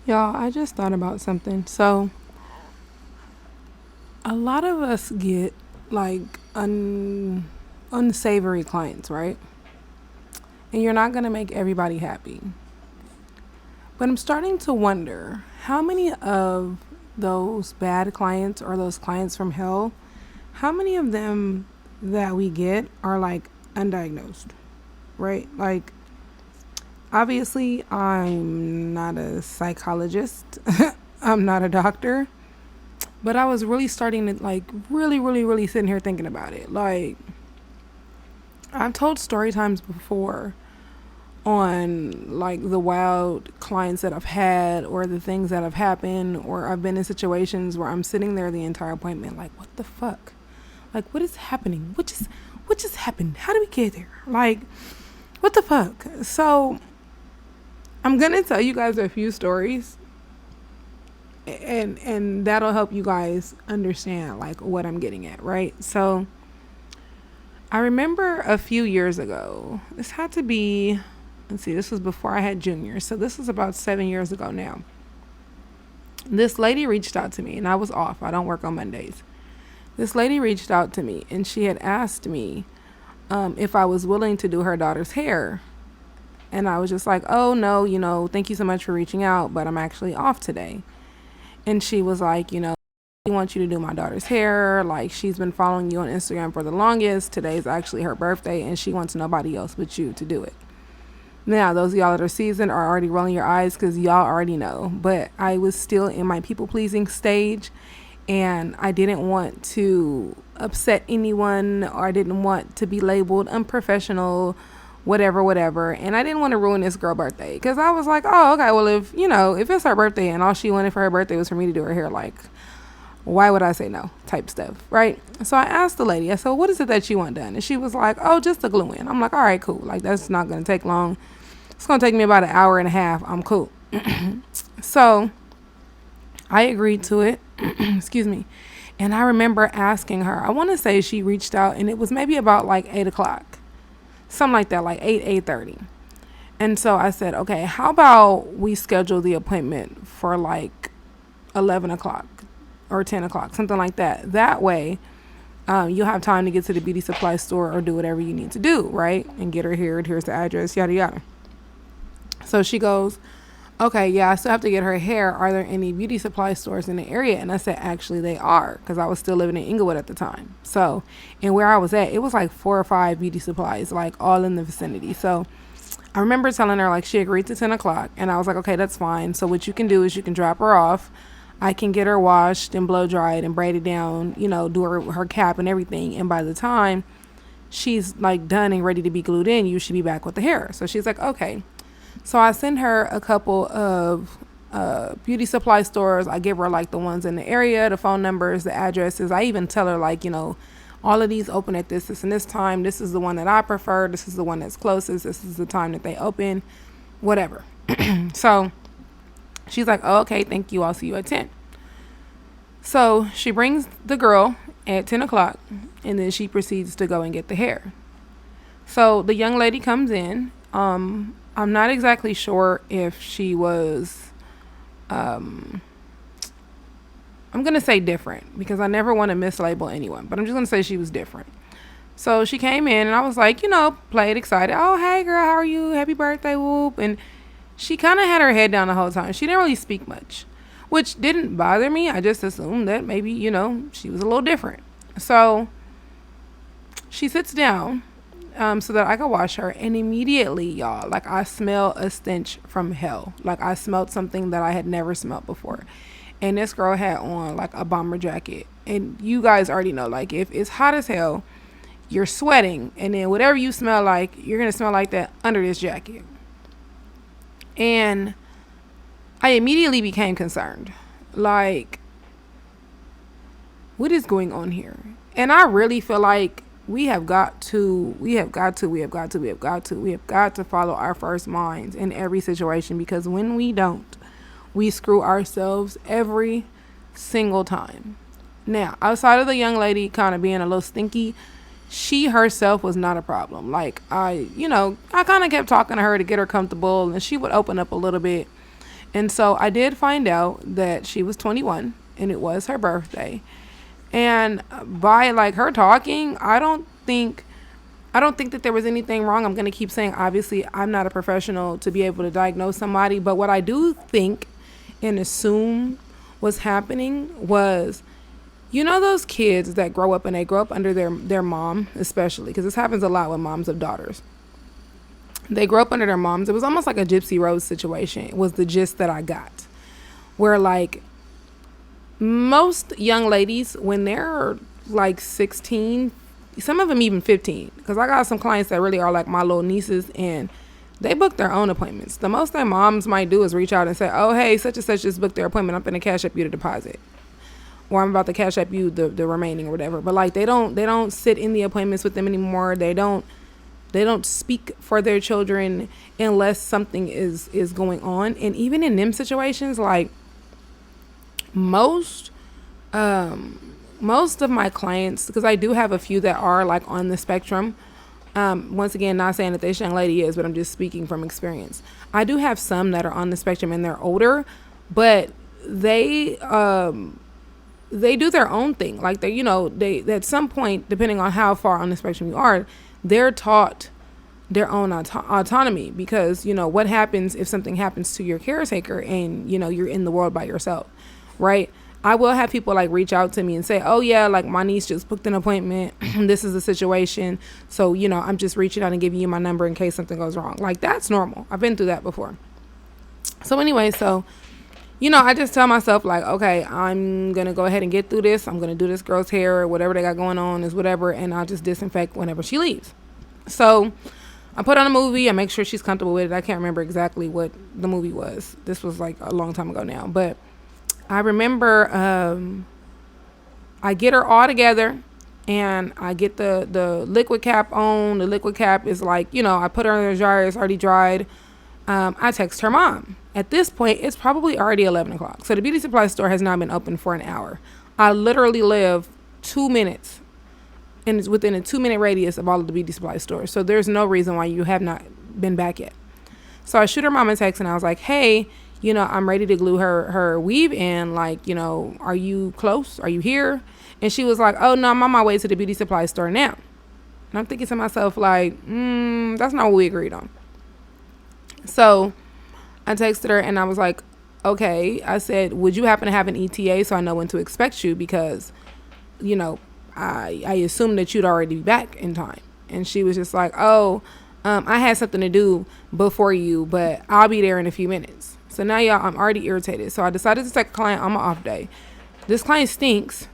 Y'all, I just thought about something. So, a lot of us get like unsavory clients, right? And you're not going to make everybody happy. But I'm starting to wonder how many of those bad clients or those clients from hell, how many of them that we get are like undiagnosed, right? Like, obviously, I'm not a psychologist, I'm not a doctor. But I was really starting to like really sitting here thinking about it. Like, I've told story times before on like the wild clients that I've had or the things that have happened, or I've been in situations where I'm sitting there the entire appointment like, what the fuck? Like, what is happening? What just happened? How did we get there? Like, what the fuck? So I'm gonna tell you guys a few stories, and that'll help you guys understand like what I'm getting at, right? So I remember a few years ago, this had to be, let's see, this was before I had juniors, so this was about 7 years ago now. This lady reached out to me, and I was off. I don't work on Mondays. This lady reached out to me, and she had asked me if I was willing to do her daughter's hair. And I was just like, oh, no, thank you so much for reaching out, but I'm actually off today. And she was like, I want you to do my daughter's hair. Like, she's been following you on Instagram for the longest. Today's actually her birthday, and she wants nobody else but you to do it. Now, those of y'all that are seasoned are already rolling your eyes because y'all already know. But I was still in my people pleasing stage, and I didn't want to upset anyone, or I didn't want to be labeled unprofessional, whatever. And I didn't want to ruin this girl birthday because I was like, oh, okay, well, if it's her birthday and all she wanted for her birthday was for me to do her hair, like, why would I say no type stuff, right? So I asked the lady, I said, what is it that you want done? And she was like, oh, just the glue in. I'm like, all right, cool. Like, that's not going to take long. It's going to take me about an hour and a half. I'm cool. So I agreed to it. Excuse me. And I remember asking her, I want to say she reached out, and it was maybe about like 8 o'clock, something like that, like 8:30. And so I said, okay, how about we schedule the appointment for like 11 o'clock or 10 o'clock, something like that. That way, you'll have time to get to the beauty supply store or do whatever you need to do, right? And get her here. Here's the address, yada, yada. So she goes, okay, yeah, I still have to get her hair. Are there any beauty supply stores in the area? And I said, actually, they are, because I was still living in Inglewood at the time. So, and where I was at, it was like 4 or 5 beauty supplies, like all in the vicinity. So I remember telling her, like, she agreed to 10 o'clock. And I was like, okay, that's fine. So what you can do is you can drop her off. I can get her washed and blow dried and braided down, do her cap and everything. And by the time she's like done and ready to be glued in, you should be back with the hair. So she's like, okay. So I send her a couple of beauty supply stores. I give her like the ones in the area, the phone numbers, the addresses. I even tell her like, all of these open at this and this time. This is the one that I prefer. This is the one that's closest. This is the time that they open, whatever. So she's like, oh, okay, thank you. I'll see you at 10. So she brings the girl at 10 o'clock, and then she proceeds to go and get the hair. So the young lady comes in. I'm not exactly sure if she was, I'm going to say different because I never want to mislabel anyone, but I'm just going to say she was different. So she came in, and I was like, played excited. Oh, hey, girl, how are you? Happy birthday, whoop. And she kind of had her head down the whole time. She didn't really speak much, which didn't bother me. I just assumed that maybe, she was a little different. So she sits down so that I could wash her. And immediately, y'all, like, I smell a stench from hell. Like, I smelled something that I had never smelled before. And this girl had on, like, a bomber jacket. And you guys already know, like, if it's hot as hell, you're sweating. And then whatever you smell like, you're going to smell like that under this jacket. And I immediately became concerned. Like, what is going on here? And I really feel like we have got to follow our first minds in every situation, because when we don't, we screw ourselves every single time. Now, outside of the young lady kind of being a little stinky, she herself was not a problem. Like, I kind of kept talking to her to get her comfortable, and she would open up a little bit. And so I did find out that she was 21 and it was her birthday. And by like her talking, I don't think that there was anything wrong. I'm going to keep saying, obviously, I'm not a professional to be able to diagnose somebody. But what I do think and assume was happening was, those kids that grow up and they grow up under their mom, especially, because this happens a lot with moms of daughters. They grow up under their moms. It was almost like a Gypsy Rose situation. It was the gist that I got. Where, like, most young ladies, when they're like 16, some of them even 15, because I got some clients that really are like my little nieces, and they book their own appointments. The most their moms might do is reach out and say, oh, hey, such and such just booked their appointment. I'm going to cash up you the deposit, or I'm about to cash up you the remaining or whatever. But like they don't sit in the appointments with them anymore. They don't speak for their children unless something is going on. And even in them situations, like most of my clients, because I do have a few that are like on the spectrum. Once again, not saying that this young lady is, but I'm just speaking from experience. I do have some that are on the spectrum and they're older, but they do their own thing. Like they at some point, depending on how far on the spectrum you are, they're taught their own autonomy, because what happens if something happens to your caretaker and you're in the world by yourself, right? I will have people like reach out to me and say, oh yeah, like my niece just booked an appointment. This is the situation. So, I'm just reaching out and giving you my number in case something goes wrong. Like that's normal. I've been through that before. So anyway, I just tell myself like, okay, I'm going to go ahead and get through this. I'm going to do this girl's hair or whatever they got going on is whatever. And I'll just disinfect whenever she leaves. So I put on a movie. I make sure she's comfortable with it. I can't remember exactly what the movie was. This was like a long time ago now, but I remember I get her all together and I get the liquid cap on. The liquid cap is like, I put her in the dryer. It's already dried. I text her mom. At this point, it's probably already 11 o'clock. So the beauty supply store has now been open for an hour. I literally live 2 minutes and it's within a 2-minute radius of all of the beauty supply stores. So there's no reason why you have not been back yet. So I shoot her mom a text and I was like, hey, I'm ready to glue her weave in. Like, are you close? Are you here? And she was like, oh, no, I'm on my way to the beauty supply store now. And I'm thinking to myself, like, that's not what we agreed on. So I texted her and I was like, okay. I said, would you happen to have an ETA so I know when to expect you? Because, I assumed that you'd already be back in time. And she was just like, oh, I had something to do before you, but I'll be there in a few minutes. So now, y'all, I'm already irritated. So I decided to take a client on my off day. This client stinks.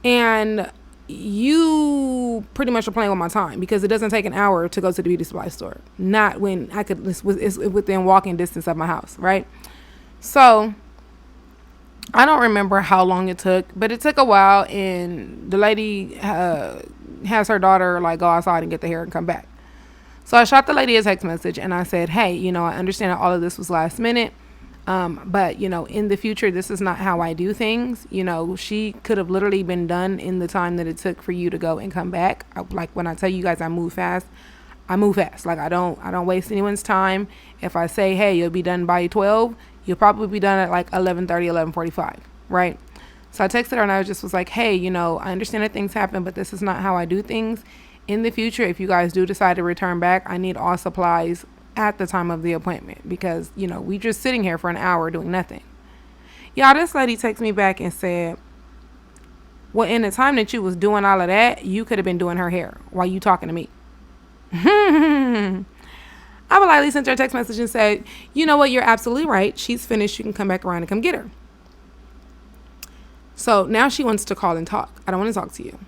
And you pretty much are playing with my time because it doesn't take an hour to go to the beauty supply store. Not when it's within walking distance of my house, right? So I don't remember how long it took, but it took a while. And the lady has her daughter like go outside and get the hair and come back. So I shot the lady a text message and I said, hey, I understand that all of this was last minute. But in the future, this is not how I do things. She could have literally been done in the time that it took for you to go and come back. Like when I tell you guys I move fast, I move fast. Like I don't waste anyone's time. If I say, hey, you'll be done by 12, you'll probably be done at like 11:30, 11:45, right? So I texted her and I just was like, hey, I understand that things happen, but this is not how I do things. In the future, if you guys do decide to return back, I need all supplies at the time of the appointment because, we just sitting here for an hour doing nothing. Y'all, this lady texted me back and said, well, in the time that you was doing all of that, you could have been doing her hair while you talking to me. I politely sent her a text message and said, you know what, you're absolutely right. She's finished. You can come back around and come get her. So now she wants to call and talk. I don't want to talk to you.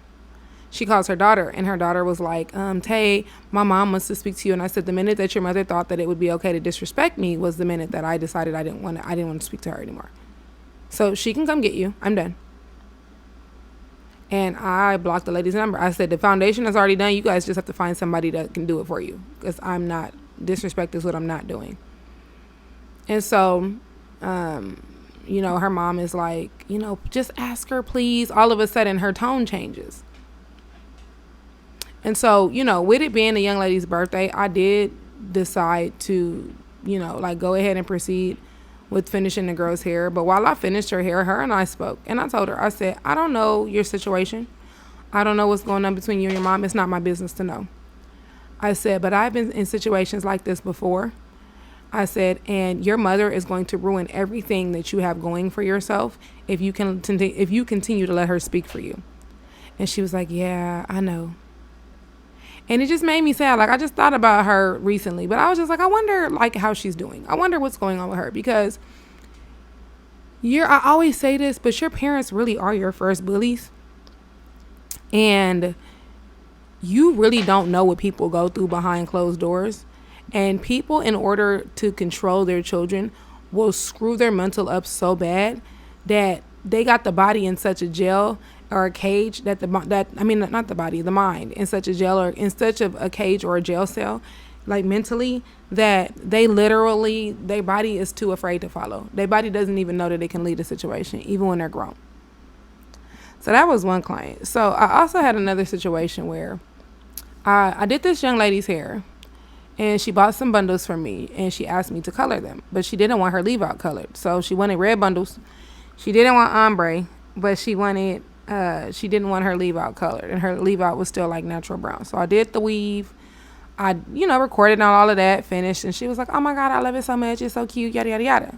She calls her daughter, and her daughter was like, Tay, my mom wants to speak to you. And I said, the minute that your mother thought that it would be okay to disrespect me was the minute that I decided I didn't want to speak to her anymore. So she can come get you. I'm done. And I blocked the lady's number. I said, the foundation is already done. You guys just have to find somebody that can do it for you because disrespect is what I'm not doing. And so, her mom is like, just ask her, please. All of a sudden, her tone changes. And so, with it being the young lady's birthday, I did decide to, go ahead and proceed with finishing the girl's hair. But while I finished her hair, her and I spoke. And I told her, I said, I don't know your situation. I don't know what's going on between you and your mom. It's not my business to know. I said, but I've been in situations like this before. I said, and your mother is going to ruin everything that you have going for yourself if you continue to let her speak for you. And she was like, yeah, I know. And it just made me sad. Like, I just thought about her recently, but I was just like, I wonder, like, how she's doing. I wonder what's going on with her, because I always say this, but your parents really are your first bullies. And you really don't know what people go through behind closed doors. And people, in order to control their children, will screw their mental up so bad that they got the body in such a jail or a cage the mind in such a jail or in such a cage or a jail cell, like mentally, that they literally, their body is too afraid to follow. Their body doesn't even know that they can lead a situation, even when they're grown. So that was one client. So I also had another situation where I did this young lady's hair, and she bought some bundles from me, and she asked me to color them, but she didn't want her leave-out colored. So she wanted red bundles. She didn't want ombre, but she didn't want her leave-out colored, and her leave-out was still like natural brown. So I did the weave. I, recorded on all of that, finished, and she was like, oh my God, I love it so much. It's so cute, yada, yada, yada.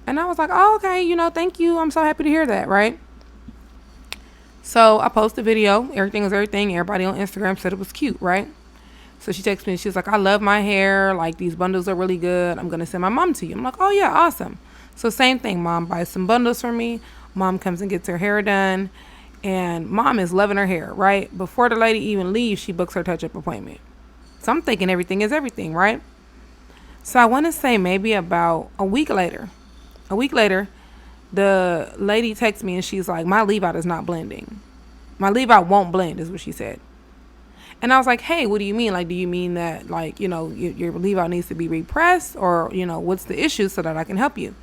And I was like, oh, okay, thank you. I'm so happy to hear that, right? So I posted a video. Everything was everything. Everybody on Instagram said it was cute, right? So she texted me. She was like, I love my hair. Like, these bundles are really good. I'm going to send my mom to you. I'm like, oh, yeah, awesome. So same thing. Mom buys some bundles for me. Mom comes and gets her hair done. And mom is loving her hair, right? Before the lady even leaves, she books her touch-up appointment. So I'm thinking everything is everything, right? So I want to say maybe about a week later, the lady texts me and she's like, my leave-out is not blending. My leave-out won't blend is what she said. And I was like, hey, what do you mean? Like, do you mean that, like, your leave-out needs to be repressed, or, what's the issue so that I can help you?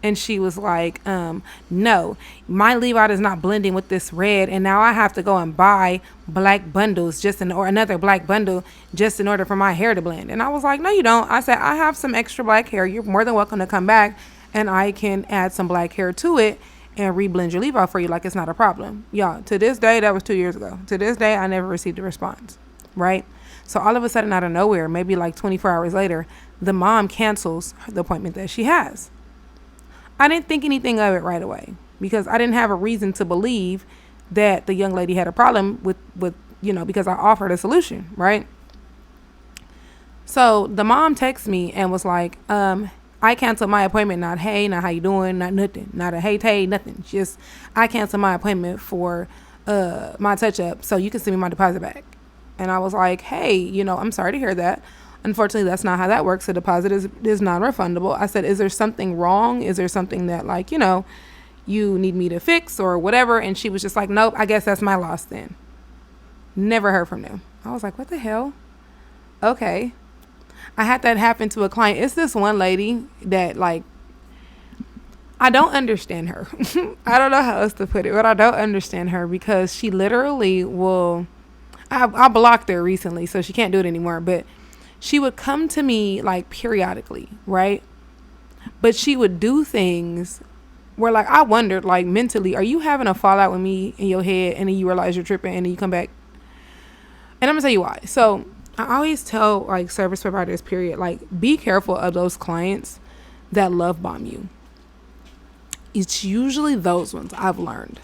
And she was like, no, my leave-out is not blending with this red, and now I have to go and buy black bundles or another black bundle just in order for my hair to blend. And I was like, no, you don't. I said, I have some extra black hair. You're more than welcome to come back, and I can add some black hair to it and reblend your leave-out for you, like it's not a problem. Y'all, to this day, that was 2 years ago. To this day, I never received a response, right? So all of a sudden, out of nowhere, maybe like 24 hours later, the mom cancels the appointment that she has. I didn't think anything of it right away because I didn't have a reason to believe that the young lady had a problem with because I offered a solution, right? So the mom texted me and was like, I canceled my appointment, not hey, not how you doing, not nothing, not a hey, tay, nothing. Just, I canceled my appointment for my touch-up, so you can send me my deposit back. And I was like, hey, I'm sorry to hear that. Unfortunately, that's not how that works. The deposit is non-refundable. I said, is there something wrong? Is there something that, like, you need me to fix or whatever? And she was just like, nope, I guess that's my loss then. Never heard from them. I was like, what the hell? Okay. I had that happen to a client. It's this one lady that, like, I don't understand her. I don't know how else to put it, but I don't understand her because she literally will, I blocked her recently, so she can't do it anymore, but she would come to me, like, periodically, right? But she would do things where, like, I wondered, like, mentally, are you having a fallout with me in your head and then you realize you're tripping and then you come back? And I'm going to tell you why. So I always tell, like, service providers, period, like, be careful of those clients that love bomb you. It's usually those ones I've learned.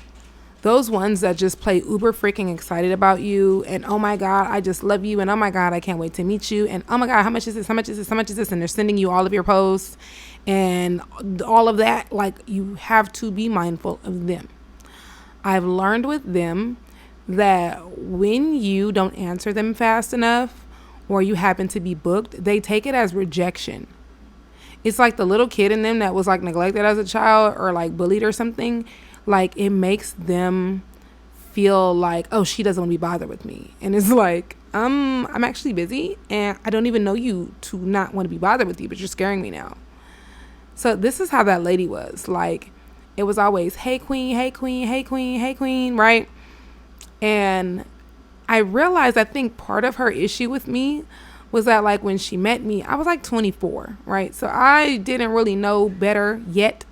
Those ones that just play uber freaking excited about you and, oh my God, I just love you, and oh my God, I can't wait to meet you, and oh my God, how much is this, how much is this, how much is this, and they're sending you all of your posts and all of that. Like, you have to be mindful of them. I've learned with them that when you don't answer them fast enough or you happen to be booked, they take it as rejection. It's like the little kid in them that was, like, neglected as a child or, like, bullied or something. Like, it makes them feel like, oh, she doesn't want to be bothered with me. And it's like, I'm actually busy and I don't even know you to not want to be bothered with you, but you're scaring me now. So this is how that lady was. Like, it was always, hey, queen, hey, queen, hey, queen, hey, queen, right? And I realized, I think part of her issue with me was that like when she met me, I was like 24, right? So I didn't really know better yet.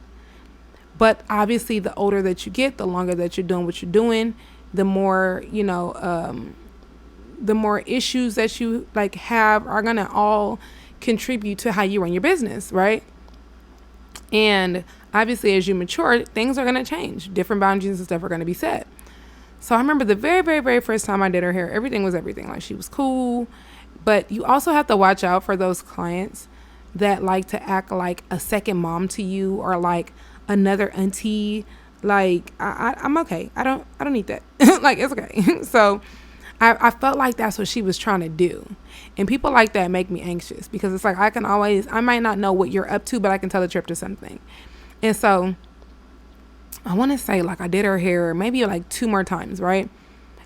But obviously, the older that you get, the longer that you're doing what you're doing, the more, the more issues that you like have are going to all contribute to how you run your business, right? And obviously, as you mature, things are going to change. Different boundaries and stuff are going to be set. So I remember the very, very, very first time I did her hair, everything was everything. Like, she was cool. But you also have to watch out for those clients that like to act like a second mom to you, or like another auntie. Like, I'm okay. I don't need that. Like, it's okay. So I felt like that's what she was trying to do. And people like that make me anxious, because it's like I might not know what you're up to, but I can tell that you're up to something. And so I want to say, like, I did her hair maybe like 2 more times, right?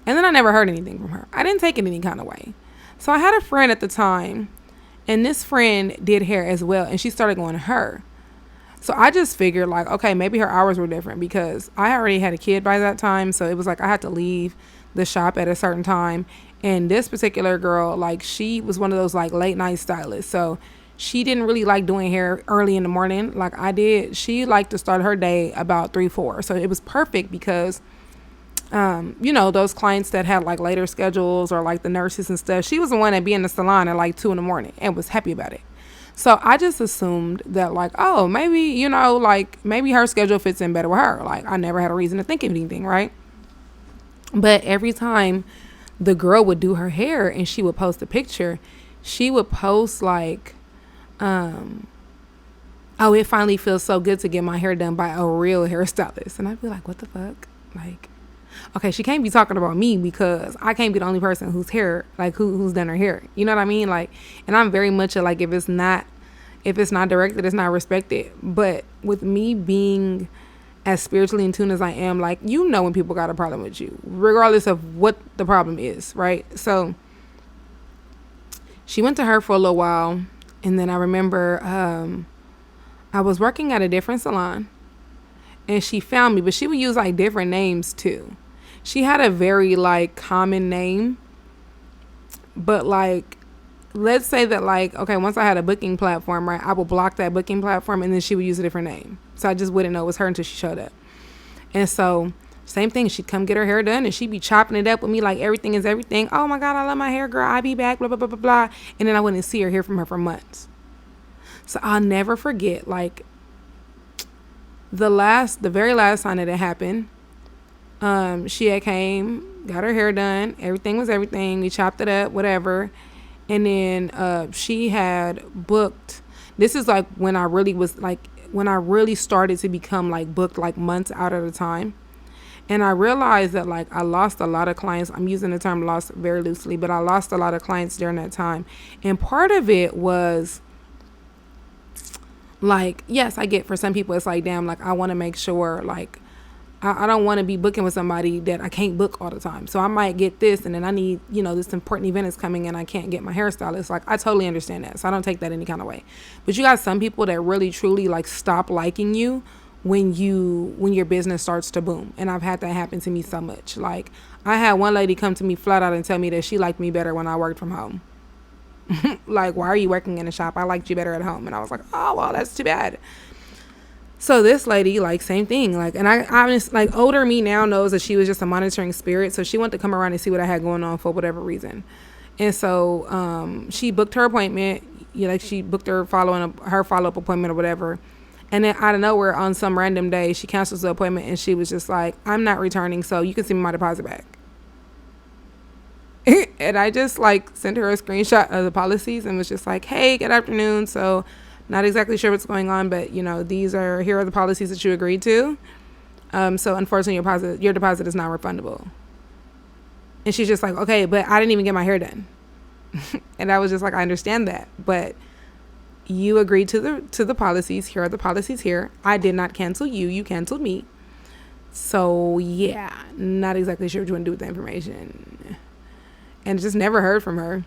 And then I never heard anything from her. I didn't take it any kind of way. So I had a friend at the time, and this friend did hair as well, and she started going to her. So I just figured, like, okay, maybe her hours were different, because I already had a kid by that time. So it was like I had to leave the shop at a certain time. And this particular girl, like, she was one of those like late night stylists. So she didn't really like doing hair early in the morning like I did. She liked to start her day about 3-4. So it was perfect, because those clients that had like later schedules, or like the nurses and stuff, she was the one that be in the salon at like 2 a.m. and was happy about it. So I just assumed that, like, oh, maybe, like, maybe her schedule fits in better with her. Like, I never had a reason to think of anything, right? But every time the girl would do her hair and she would post a picture, she would post like, oh, it finally feels so good to get my hair done by a real hairstylist. And I'd be like, what the fuck? Like, okay, she can't be talking about me, because I can't be the only person who's done her hair. You know what I mean? Like, and I'm very much like, if it's not directed, it's not respected. But with me being as spiritually in tune as I am, like, when people got a problem with you, regardless of what the problem is, right? So she went to her for a little while, and then I remember I was working at a different salon, and she found me, but she would use like different names too. She had a very like common name, but like, let's say that, like, okay, once I had a booking platform, right, I would block that booking platform, and then she would use a different name. So I just wouldn't know it was her until she showed up. And so same thing, she'd come get her hair done, and she'd be chopping it up with me like everything is everything. Oh my God, I love my hair, girl. I'll be back, blah, blah, blah, blah, blah. And then I wouldn't see or hear from her for months. So I'll never forget, like, the very last time that it happened, she had came, got her hair done. Everything was everything. We chopped it up, whatever. And then she had booked. This is like when I really started to become like booked like months out at a time. And I realized that, like, I lost a lot of clients. I'm using the term lost very loosely, but I lost a lot of clients during that time. And part of it was, like, yes, I get, for some people it's like, damn, like, I want to make sure, like, I don't want to be booking with somebody that I can't book all the time. So I might get this, and then I need, this important event is coming and I can't get my hairstylist. Like, I totally understand that. So I don't take that any kind of way. But you got some people that really, truly, like, stop liking you when your business starts to boom. And I've had that happen to me so much. Like, I had one lady come to me flat out and tell me that she liked me better when I worked from home. Like, why are you working in a shop? I liked you better at home. And I was like, oh, well, that's too bad. So this lady, like, same thing. Like, and I was like, older me now knows that she was just a monitoring spirit. So she wanted to come around and see what I had going on for whatever reason. And so she booked her appointment. Like, she booked her follow-up appointment or whatever. And then out of nowhere, on some random day, she cancels the appointment, and she was just like, I'm not returning, so you can send me my deposit back. And I just, like, sent her a screenshot of the policies and was just like, hey, good afternoon. So not exactly sure what's going on, but, here are the policies that you agreed to. So unfortunately, your deposit is not refundable. And she's just like, okay, but I didn't even get my hair done. And I was just like, I understand that, but you agreed to the policies. Here are the policies here. I did not cancel you. You canceled me. So yeah, not exactly sure what you want to do with the information. And just never heard from her.